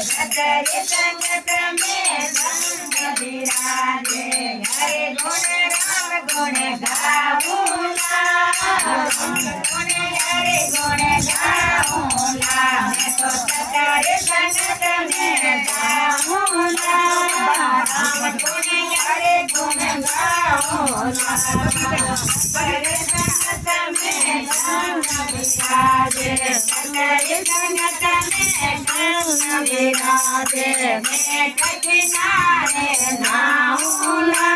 सतरे संगत में संग विराजे हरे गुण राम गुण गाऊंगा गुण हरे गुण गाऊंगा मैं तो सतरे संगत में गाऊंगा राम गुण हरे गुण गाऊंगा सतरे संगत में संग विराजे सतरे संगत में संग विराजे मैं किनारे नाऊंगा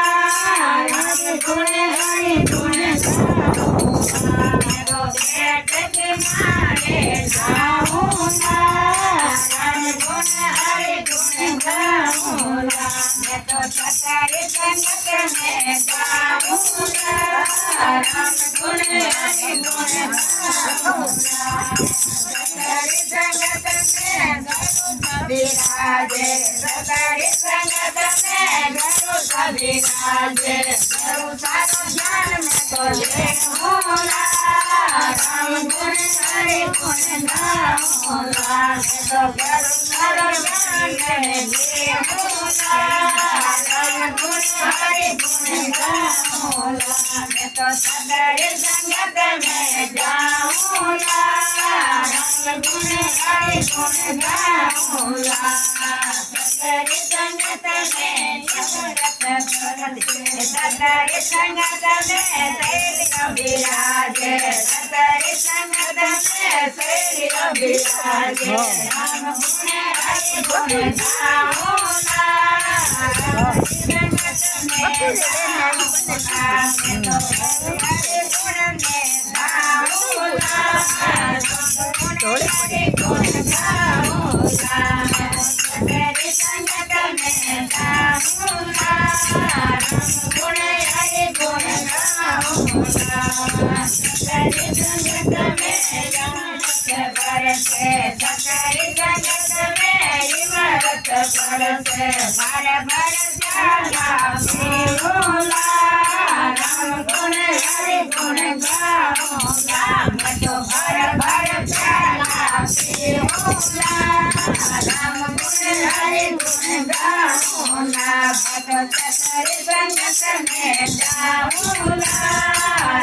राम गुण हरि गुण गाऊंगा मैं तो बैठ किनारे नाऊंगा राम गुण हरि गुण गाऊंगा मैं तो सतरे संगत में गाऊंगा राम गुण हरि गुण गाऊंगा सतरे संगत में विराजे सतरे संगत में गुरु विराजे गुरु साधु ज्ञान में तो लेऊंगा राम गुण हरि गुण गाऊंगा मैं तो गुरु साधु ज्ञान में लेऊंगा राम गुण हरि गुण गाऊंगा मैं तो सतरे संगत में जाऊंगा राम गुण हरि गुण गाऊंगा सतरे संगत में सतरे संगत में शैल विराजे सतरे संगत में शैल विराजे राम गुण हरि गुण गाऊंगा संगत में गाऊंगा मैं तो हरि गुण में गाऊंगा गुण हरि गुण गाऊंगा सतरे संगत में गाऊंगा राम गुण हरि गुण गाऊंगा सतरे संगत में बरसे सतरे संगत में इमरत बरसे भर भर प्याला पीऊंगा राम गुण हरि गुण गाऊंगा मैं तो भर भर प्याला पीऊंगा राम गुण हरि गुण गाऊंगा मैं तो सतरे संगत में गाऊंगा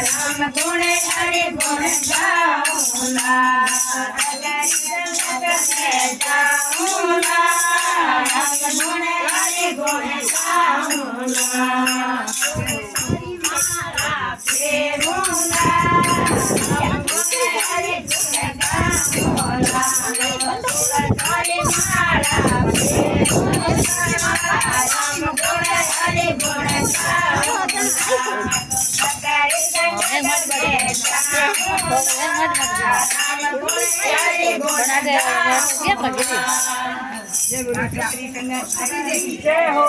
राम गुण हरि गुण गाऊंगा सतरे संगत में गाऊंगा राम गुण हरि गुण गाऊंगा माला फेरूंगा राम गुण हरि गुण गाऊंगा तुलसी माला फेरूंगा राम गुण हरि गुण गाऊंगा सतरे संगत में गाऊंगा राम गुण हरि गुण गाऊंगा जय हो